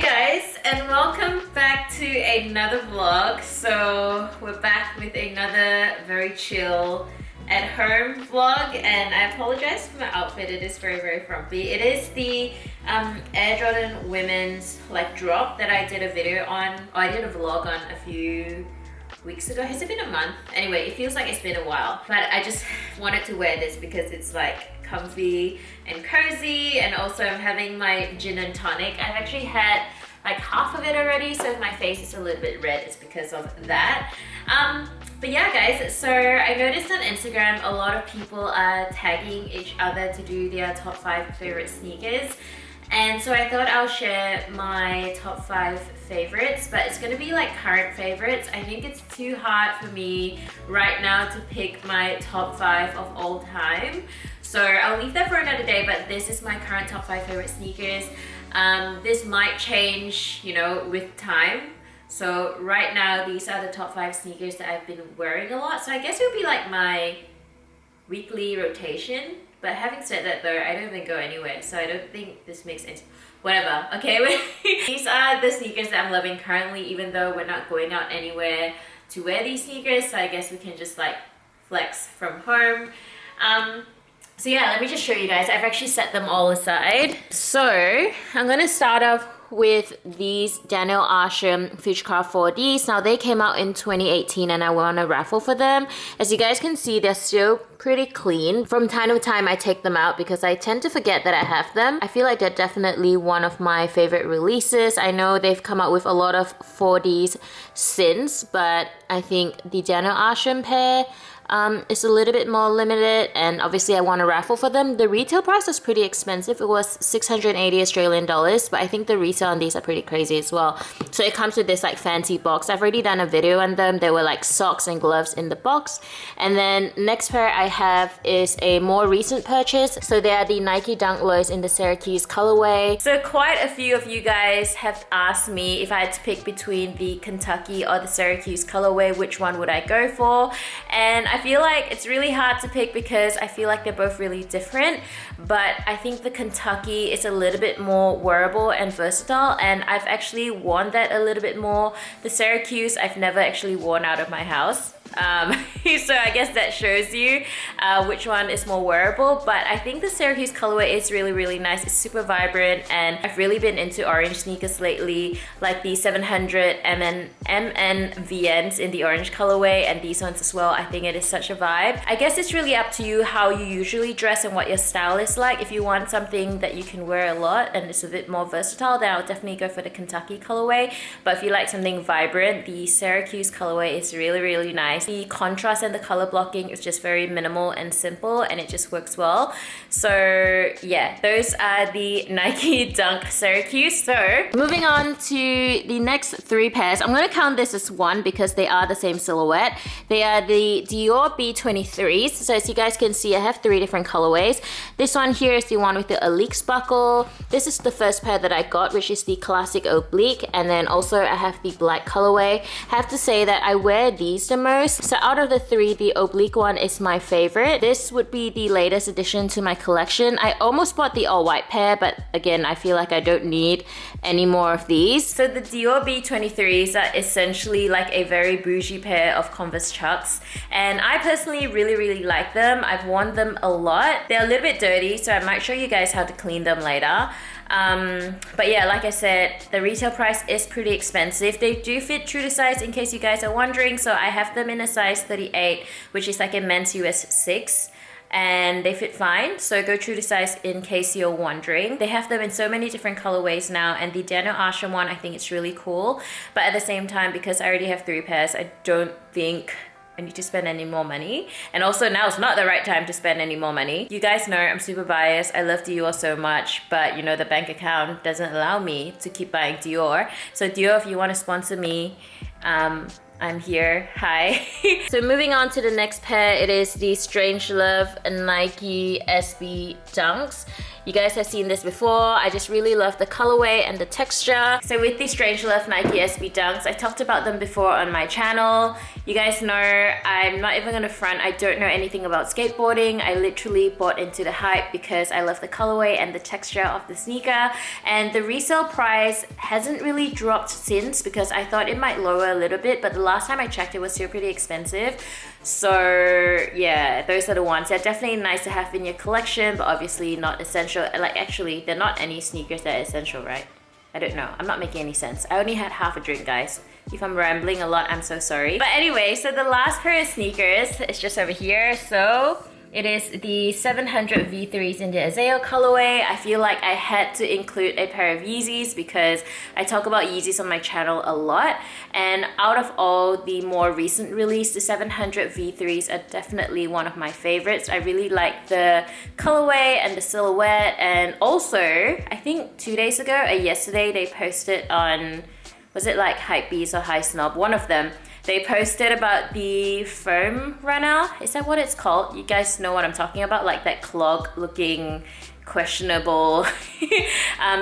Guys, and welcome back to another vlog. So we're back with another very chill at home vlog, and I apologize for my outfit. It is very frumpy. It is the Air Jordan women's drop that I did a video on, or I did a vlog on a few weeks ago. Has it been a month? Anyway, it feels like it's been a while, but I just wanted to wear this because it's comfy and cozy, and also I'm having my gin and tonic. I've actually had half of it already, so if my face is a little bit red, it's because of that. But yeah guys, so I noticed on Instagram a lot of people are tagging each other to do their top 5 favorite sneakers, and so I thought I'll share my top 5 favorites, but it's gonna be current favorites. I think it's too hard for me right now to pick my top 5 of all time, so I'll leave that for another day. But this is my current top 5 favorite sneakers. This might change, with time. So right now, these are the top 5 sneakers that I've been wearing a lot. So I guess it would be my weekly rotation. But having said that though, I don't even go anywhere, so I don't think this makes sense. Whatever, okay? These are the sneakers that I'm loving currently, even though we're not going out anywhere to wear these sneakers. So I guess we can just flex from home. So yeah, let me just show you guys. I've actually set them all aside. So I'm gonna start off with these Daniel Arsham Fishcar 4Ds. Now they came out in 2018 and I won a raffle for them. As you guys can see, they're still pretty clean. From time to time I take them out because I tend to forget that I have them. I feel like they're definitely one of my favorite releases. I know they've come out with a lot of 4Ds since, but I think the Daniel Arsham pair is a little bit more limited, and obviously I won a raffle for them. The retail price was pretty expensive. It was 680 Australian dollars, but I think the resale on these are pretty crazy as well. So it comes with this fancy box. I've already done a video on them. There were socks and gloves in the box. And then next pair I have is a more recent purchase. So they are the Nike Dunk Lows in the Syracuse colorway. So quite a few of you guys have asked me if I had to pick between the Kentucky or the Syracuse colorway, which one would I go for? And I feel like it's really hard to pick because I feel like they're both really different, but I think the Kentucky is a little bit more wearable and versatile, and I've actually worn that a little bit more. The Syracuse I've never actually worn out of my house. So I guess that shows you which one is more wearable, but I think the Syracuse colorway is really nice. It's super vibrant, and I've really been into orange sneakers lately, like the 700 MNVNs in the orange colorway, and these ones as well. I think it is such a vibe. I guess it's really up to you how you usually dress and what your style is like. If you want something that you can wear a lot and it's a bit more versatile, then I'll definitely go for the Kentucky colorway. But if you like something vibrant, the Syracuse colorway is really nice. The contrast and the color blocking is just very minimal and simple, and it just works well. So yeah, those are the Nike Dunk Syracuse. So moving on to the next 3 pairs. I'm going to count this as one because they are the same silhouette. They are the Dior B23s. So as you guys can see, I have 3 different colorways. This one here is the one with the Alix buckle. This is the first pair that I got, which is the classic oblique, and then also I have the black colorway. I have to say that I wear these the most. So out of the 3, the oblique one is my favorite. This would be the latest addition to my collection. I almost bought the all-white pair, but again, I feel like I don't need any more of these. So the Dior B23s are essentially a very bougie pair of Converse Chucks, and I personally really like them. I've worn them a lot. They're a little bit dirty, so I might show you guys how to clean them later. But yeah, like I said, the retail price is pretty expensive. They do fit true to size, in case you guys are wondering. So I have them in a size 38, which is a men's US 6. And they fit fine, so go true to size in case you're wondering. They have them in so many different colorways now, and the Daniel Arsham one, I think it's really cool. But at the same time, because I already have 3 pairs, I don't think I need to spend any more money. And also now is not the right time to spend any more money. You guys know I'm super biased. I love Dior so much, but the bank account doesn't allow me to keep buying Dior. So Dior, if you want to sponsor me, I'm here. Hi. So moving on to the next pair, it is the Strangelove Nike SB Dunks You guys have seen this before. I just really love the colorway and the texture. So with these Strange Love Nike SB Dunks, I talked about them before on my channel. You guys know I'm not even gonna front, I don't know anything about skateboarding. I literally bought into the hype because I love the colorway and the texture of the sneaker. And the resale price hasn't really dropped since because I thought it might lower a little bit, but the last time I checked it was still pretty expensive. So yeah, those are the ones. They're definitely nice to have in your collection, but obviously not essential. Like actually, they're not any sneakers that are essential, right? I don't know. I'm not making any sense. I only had half a drink, guys. If I'm rambling a lot, I'm so sorry. But anyway, so the last pair of sneakers is just over here. So it is the 700 V3s in the Azale colorway. I feel like I had to include a pair of Yeezys because I talk about Yeezys on my channel a lot. And out of all the more recent release, the 700 V3s are definitely one of my favorites. I really like the colorway and the silhouette. And also, I think 2 days ago or yesterday, they posted on, was it like Hypebeast or High Snob? One of them. They posted about the foam runner. Is that what it's called? You guys know what I'm talking about? Like that clog looking questionable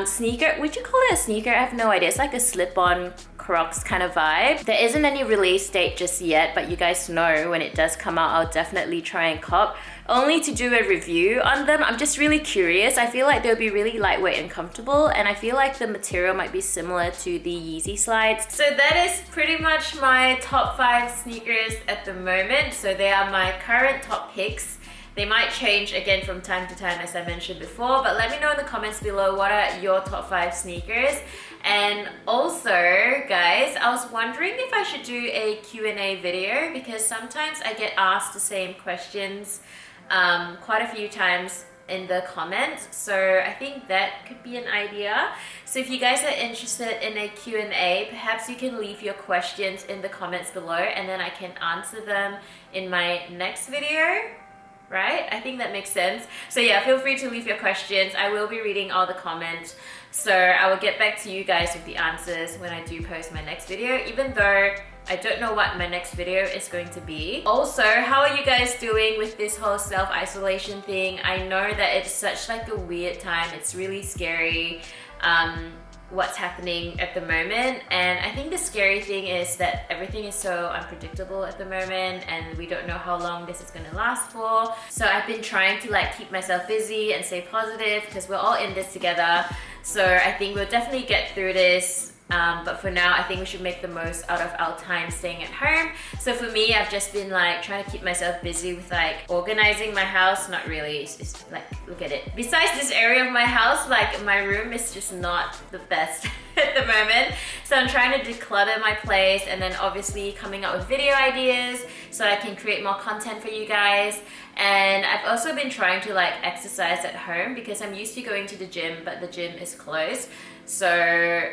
sneaker. Would you call it a sneaker? I have no idea. It's like a slip-on Crocs kind of vibe. There isn't any release date just yet, but you guys know when it does come out, I'll definitely try and cop. Only to do a review on them. I'm just really curious. I feel like they'll be really lightweight and comfortable, and I feel like the material might be similar to the Yeezy slides. So that is pretty much my top 5 sneakers at the moment. So they are my current top picks. They might change again from time to time, as I mentioned before, but let me know in the comments below what are your top 5 sneakers. And also, guys, I was wondering if I should do a Q&A video because sometimes I get asked the same questions quite a few times in the comments, so I think that could be an idea. So if you guys are interested in a Q&A, perhaps you can leave your questions in the comments below and then I can answer them in my next video. Right? I think that makes sense. So yeah, feel free to leave your questions. I will be reading all the comments. So I will get back to you guys with the answers when I do post my next video, even though I don't know what my next video is going to be. Also, how are you guys doing with this whole self-isolation thing? I know that it's such like a weird time. It's really scary. What's happening at the moment, and I think the scary thing is that everything is so unpredictable at the moment and we don't know how long this is gonna last for. So I've been trying to like keep myself busy and stay positive because we're all in this together. So I think we'll definitely get through this. But for now, I think we should make the most out of our time staying at home. So for me, I've just been like trying to keep myself busy with like organizing my house. Not really, it's just like, look at it. Besides this area of my house, like my room is just not the best at the moment. So I'm trying to declutter my place and then obviously coming up with video ideas so I can create more content for you guys. And I've also been trying to like exercise at home because I'm used to going to the gym, but the gym is closed. So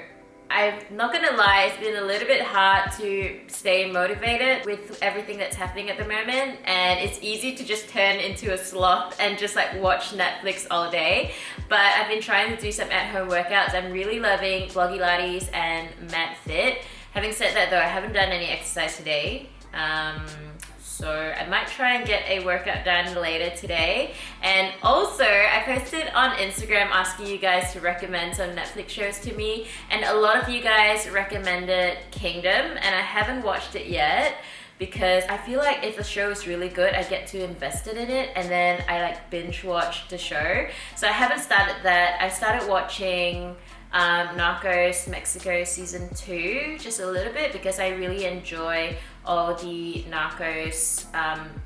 I'm not gonna lie, it's been a little bit hard to stay motivated with everything that's happening at the moment, and it's easy to just turn into a sloth and just like watch Netflix all day. But I've been trying to do some at-home workouts. I'm really loving Vloggy Laddies and Mad Fit. Having said that though, I haven't done any exercise today. So I might try and get a workout done later today. And also, I posted on Instagram asking you guys to recommend some Netflix shows to me. And a lot of you guys recommended Kingdom, and I haven't watched it yet because I feel like if a show is really good, I get too invested in it and then I like binge watch the show. So I haven't started that. I started watching Narcos Mexico season 2 just a little bit because I really enjoy all the Narcos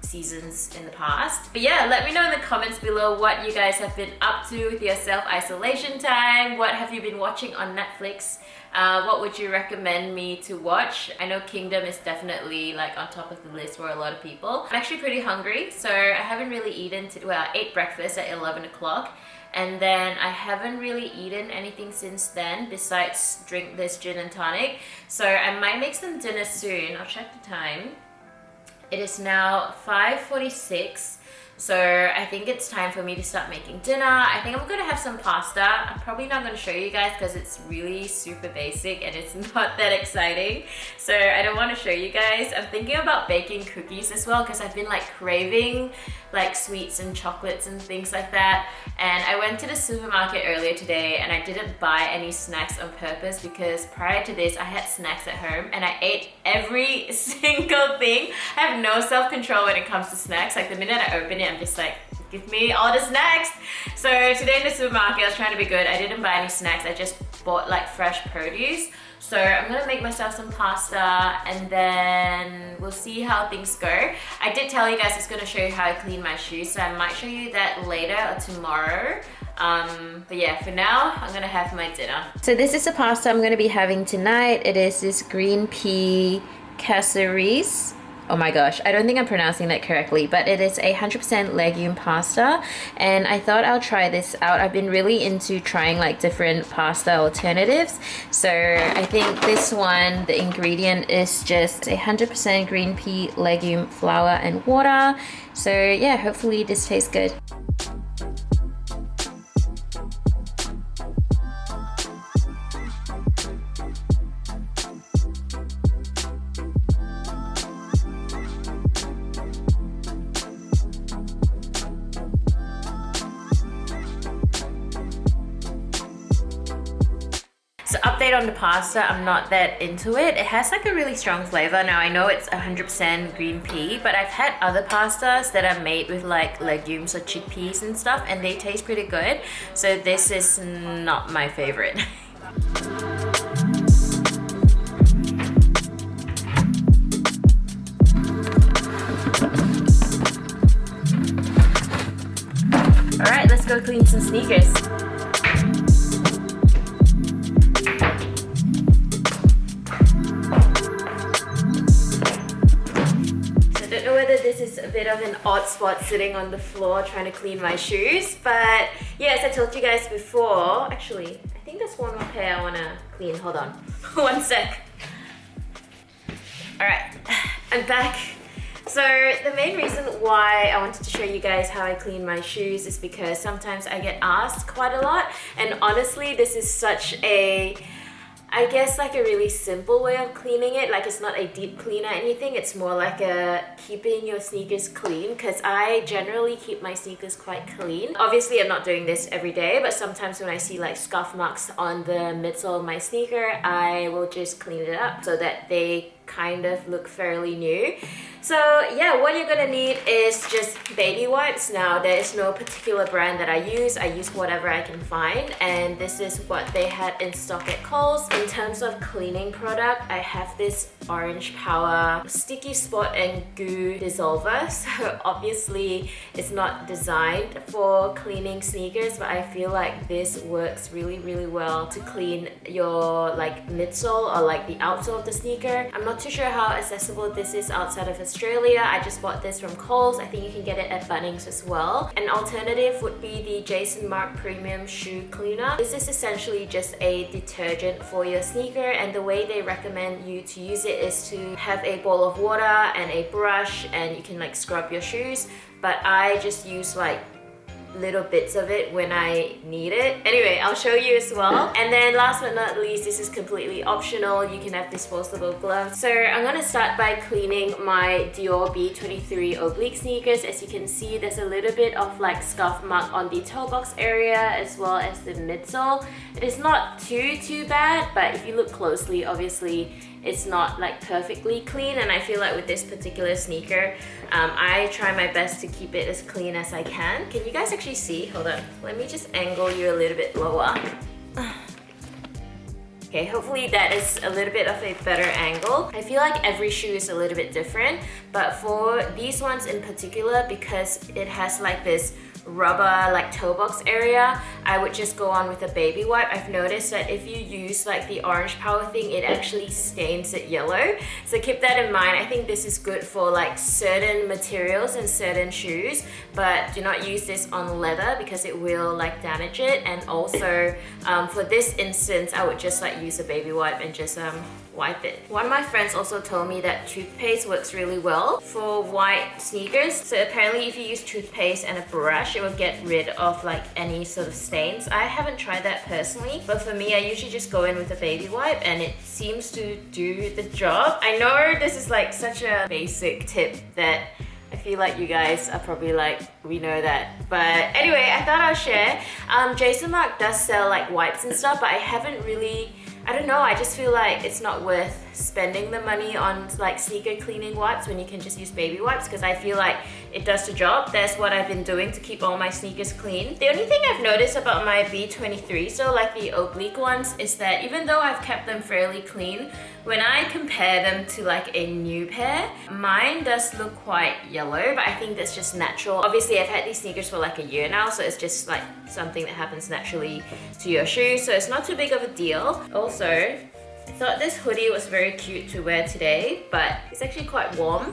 seasons in the past. But yeah, let me know in the comments below what you guys have been up to with your self-isolation time. What have you been watching on Netflix? What would you recommend me to watch? I know Kingdom is definitely like on top of the list for a lot of people. I'm actually pretty hungry, so I haven't really eaten, well, I ate breakfast at 11 o'clock. And then I haven't really eaten anything since then besides drink this gin and tonic. So I might make some dinner soon. I'll check the time. It is now 5:46. So I think it's time for me to start making dinner. I think I'm gonna have some pasta. I'm probably not gonna show you guys because it's really super basic and it's not that exciting. So I don't want to show you guys. I'm thinking about baking cookies as well because I've been like craving like sweets and chocolates and things like that. And I went to the supermarket earlier today and I didn't buy any snacks on purpose because prior to this I had snacks at home and I ate every single thing. I have no self-control when it comes to snacks. Like the minute I open it, I'm just like, give me all the snacks. So today in the supermarket, I was trying to be good. I didn't buy any snacks. I just bought like fresh produce. So I'm gonna make myself some pasta and then we'll see how things go. I did tell you guys I was gonna show you how I clean my shoes, so I might show you that later or tomorrow. But yeah, for now, I'm gonna have my dinner. So this is the pasta I'm gonna be having tonight. It is this green pea casseries. Oh my gosh, I don't think I'm pronouncing that correctly, but it is 100% legume pasta and I thought I'll try this out. I've been really into trying like different pasta alternatives. So I think this one, the ingredient is just 100% green pea, legume, flour and water. So yeah, hopefully this tastes good. So update on the pasta, I'm not that into it. It has like a really strong flavor. Now I know it's 100% green pea, but I've had other pastas that are made with like legumes or chickpeas and stuff and they taste pretty good. So this is not my favorite. All right, let's go clean some sneakers. This is a bit of an odd spot sitting on the floor trying to clean my shoes, but yeah, as I told you guys before, actually I think there's one more pair I want to clean. Hold on one sec. Alright, I'm back. So the main reason why I wanted to show you guys how I clean my shoes is because sometimes I get asked quite a lot, and honestly this is such a, I guess like a really simple way of cleaning it. Like it's not a deep clean or anything, it's more like a keeping your sneakers clean, because I generally keep my sneakers quite clean. Obviously I'm not doing this every day, but sometimes when I see like scuff marks on the midsole of my sneaker, I will just clean it up so that they kind of look fairly new. So yeah, what you're gonna need is just baby wipes. Now there is no particular brand that I use whatever I can find, and this is what they had in stock at Kohl's. In terms of cleaning product, I have this Orange Power sticky spot and goo dissolver. So obviously it's not designed for cleaning sneakers, but I feel like this works really well to clean your like midsole or like the outsole of the sneaker. I'm not too sure how accessible this is outside of Australia. I just bought this from Kohl's. I think you can get it at Bunnings as well. An alternative would be the Jason Mark Premium Shoe Cleaner. This is essentially just a detergent for your sneaker, and the way they recommend you to use it is to have a bowl of water and a brush, and you can like scrub your shoes, but I just use like little bits of it when I need it. Anyway, I'll show you as well. And then last but not least, this is completely optional. You can have disposable gloves. So I'm gonna start by cleaning my Dior B23 oblique sneakers. As you can see, there's a little bit of like scuff mark on the toe box area as well as the midsole. It is not too bad, but if you look closely, obviously it's not like perfectly clean, and I feel like with this particular sneaker, I try my best to keep it as clean as I can. Can you guys actually see? Hold on, let me just angle you a little bit lower. Okay, hopefully that is a little bit of a better angle. I feel like every shoe is a little bit different, but for these ones in particular, because it has like this rubber like toe box area, I would just go on with a baby wipe. I've noticed that if you use like the Orange Power thing, it actually stains it yellow, so keep that in mind. I think this is good for like certain materials and certain shoes, but do not use this on leather because it will like damage it. And also for this instance, I would just like use a baby wipe and just wipe it. One of my friends also told me that toothpaste works really well for white sneakers. So apparently if you use toothpaste and a brush, it will get rid of like any sort of stains. I haven't tried that personally, but for me, I usually just go in with a baby wipe and it seems to do the job. I know this is like such a basic tip that I feel like you guys are probably like, we know that. But anyway, I thought I'll share. Jason Mark does sell like wipes and stuff, but I haven't really, I don't know, I just feel like it's not worth spending the money on like sneaker cleaning wipes when you can just use baby wipes, because I feel like it does the job. That's what I've been doing to keep all my sneakers clean. The only thing I've noticed about my B23, so like the oblique ones, is that even though I've kept them fairly clean, when I compare them to like a new pair, mine does look quite yellow, but I think that's just natural. Obviously, I've had these sneakers for like a year now, so it's just like something that happens naturally to your shoes, so it's not too big of a deal. Also, I thought this hoodie was very cute to wear today, but it's actually quite warm.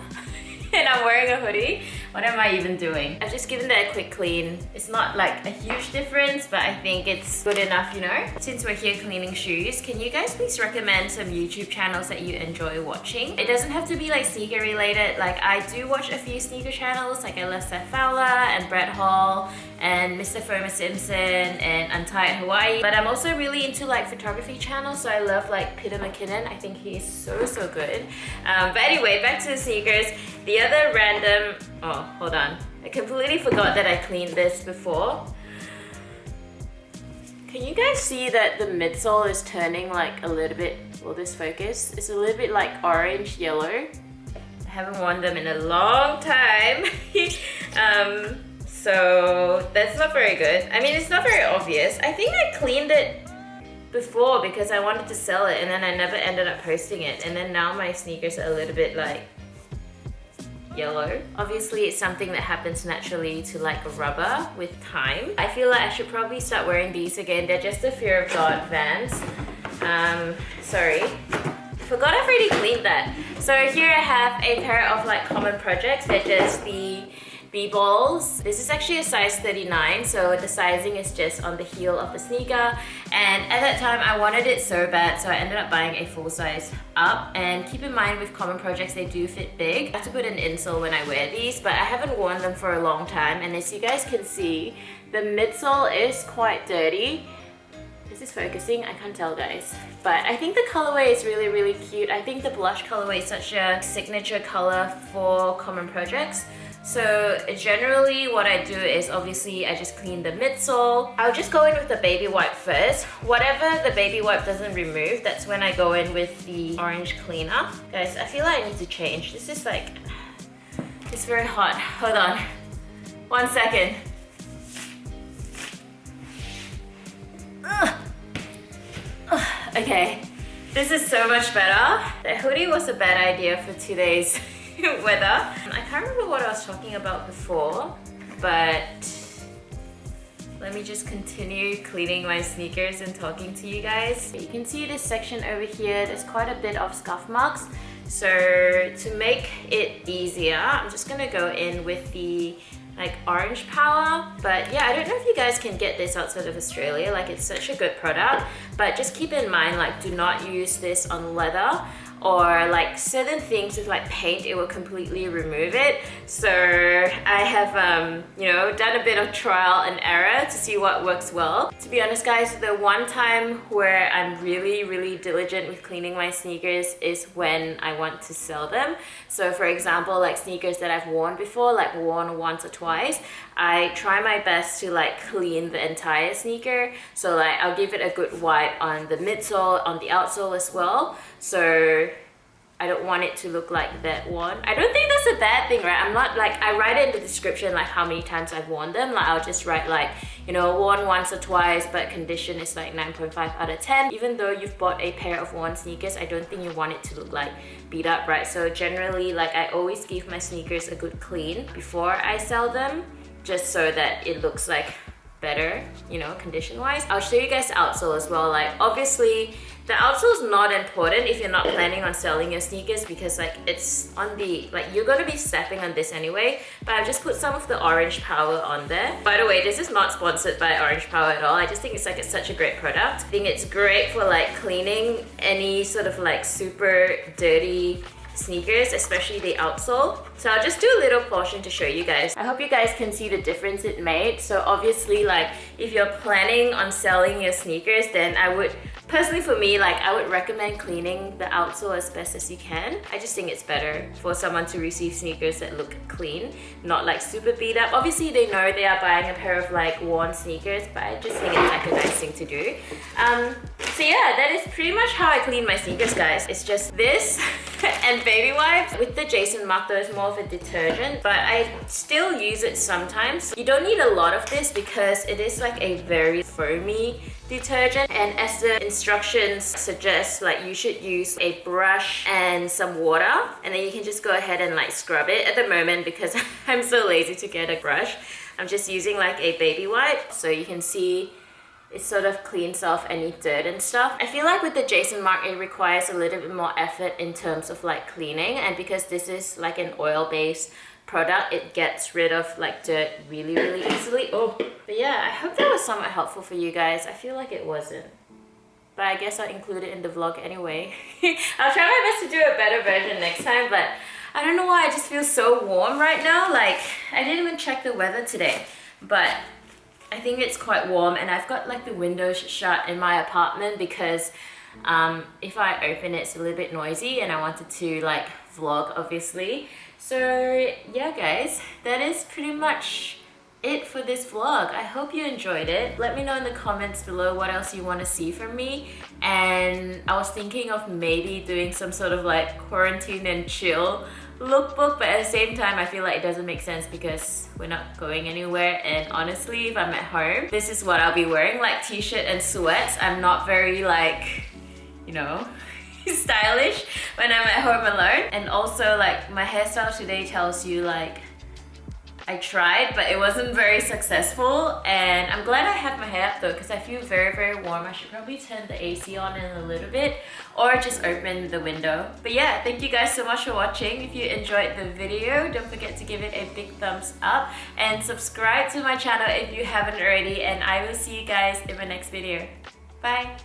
And I'm wearing a hoodie. What am I even doing? I've just given that a quick clean. It's not like a huge difference, but I think it's good enough, you know? Since we're here cleaning shoes, can you guys please recommend some YouTube channels that you enjoy watching? It doesn't have to be like sneaker related. Like I do watch a few sneaker channels, like I love Seth Fowler and Brett Hall and Mr. Firma Simpson and Untied Hawaii. But I'm also really into like photography channels, so I love like Peter McKinnon. I think he's so good. But anyway, back to the sneakers. The other random, oh, hold on. I completely forgot that I cleaned this before. Can you guys see that the midsole is turning like a little bit, will this focus? It's a little bit like orange yellow. I haven't worn them in a long time. So that's not very good. I mean, it's not very obvious. I think I cleaned it before because I wanted to sell it and then I never ended up posting it. And then now my sneakers are a little bit like yellow. Obviously, it's something that happens naturally to like rubber with time. I feel like I should probably start wearing these again. They're just the Fear of God Vans. Sorry. Forgot I've already cleaned that. So here I have a pair of like common projects. They're just the B-balls. This is actually a size 39, so the sizing is just on the heel of the sneaker. And at that time, I wanted it so bad, so I ended up buying a full size up. And keep in mind with common projects, they do fit big. I have to put an insole when I wear these, but I haven't worn them for a long time. And as you guys can see, the midsole is quite dirty. Is this focusing? I can't tell, guys. But I think the colorway is really cute. I think the blush colorway is such a signature color for common projects. So generally what I do is obviously I just clean the midsole. I'll just go in with the baby wipe first. Whatever the baby wipe doesn't remove, that's when I go in with the orange cleaner. Guys, I feel like I need to change. This is like, it's very hot. Hold on. 1 second. Okay, this is so much better. The hoodie was a bad idea for today's weather. I can't remember what I was talking about before, but let me just continue cleaning my sneakers and talking to you guys. You can see this section over here, there's quite a bit of scuff marks. So to make it easier, I'm just gonna go in with the like orange power. But yeah, I don't know if you guys can get this outside of Australia, like it's such a good product, but just keep in mind, like do not use this on leather or like certain things with like paint, it will completely remove it. So I have you know, done a bit of trial and error to see what works well. To be honest guys, the one time where I'm really diligent with cleaning my sneakers is when I want to sell them. So for example, like sneakers that I've worn before, like worn once or twice, I try my best to like clean the entire sneaker. So like I'll give it a good wipe on the midsole, on the outsole as well. So I don't want it to look like that one. I don't think that's a bad thing, right? I'm not like, I write it in the description like how many times I've worn them. Like I'll just write like, you know, worn once or twice, but condition is like 9.5 out of 10. Even though you've bought a pair of worn sneakers, I don't think you want it to look like beat up, right? So generally, like I always give my sneakers a good clean before I sell them, just so that it looks like better, you know, condition wise. I'll show you guys the outsole as well. Like obviously the outsole is not important if you're not planning on selling your sneakers, because like it's on the, like you're gonna be stepping on this anyway, but I've just put some of the orange power on there. By the way, this is not sponsored by Orange Power at all. I just think it's like, it's such a great product. I think it's great for like cleaning any sort of like super dirty sneakers, especially the outsole. So I'll just do a little portion to show you guys. I hope you guys can see the difference it made. So obviously, like if you're planning on selling your sneakers, then I would, personally for me, like I would recommend cleaning the outsole as best as you can. I just think it's better for someone to receive sneakers that look clean, not like super beat up. Obviously they know they are buying a pair of like worn sneakers, but I just think it's like a nice thing to do. So yeah, that is pretty much how I clean my sneakers, guys. It's just this and baby wipes. With the Jason Mark, though, it's more of a detergent, but I still use it sometimes. You don't need a lot of this because it is like a very foamy detergent, and as the instructions suggest, like you should use a brush and some water, and then you can just go ahead and like scrub it. At the moment, because I'm so lazy to get a brush, I'm just using like a baby wipe, so you can see it sort of cleans off any dirt and stuff. I feel like with the Jason Mark, it requires a little bit more effort in terms of like cleaning, and because this is like an oil-based product, it gets rid of like dirt really easily. Oh, but yeah, I hope that was somewhat helpful for you guys. I feel like it wasn't, but I guess I'll include it in the vlog anyway. I'll try my best to do a better version next time, but I don't know why I just feel so warm right now. Like I didn't even check the weather today, but I think it's quite warm, and I've got like the windows shut in my apartment because if I open it, it's a little bit noisy, and I wanted to like vlog obviously. So yeah guys, that is pretty much it for this vlog. I hope you enjoyed it. Let me know in the comments below what else you want to see from me, and I was thinking of maybe doing some sort of like quarantine and chill lookbook, but at the same time I feel like it doesn't make sense because we're not going anywhere, and honestly if I'm at home, this is what I'll be wearing, like t-shirt and sweats. I'm not very like, you know, stylish when I'm at home alone. And also like my hairstyle today tells you like I tried, but it wasn't very successful, and I'm glad I have my hair up though because I feel very warm. I should probably turn the AC on in a little bit or just open the window. But yeah, thank you guys so much for watching. If you enjoyed the video, don't forget to give it a big thumbs up and subscribe to my channel if you haven't already, and I will see you guys in my next video. Bye!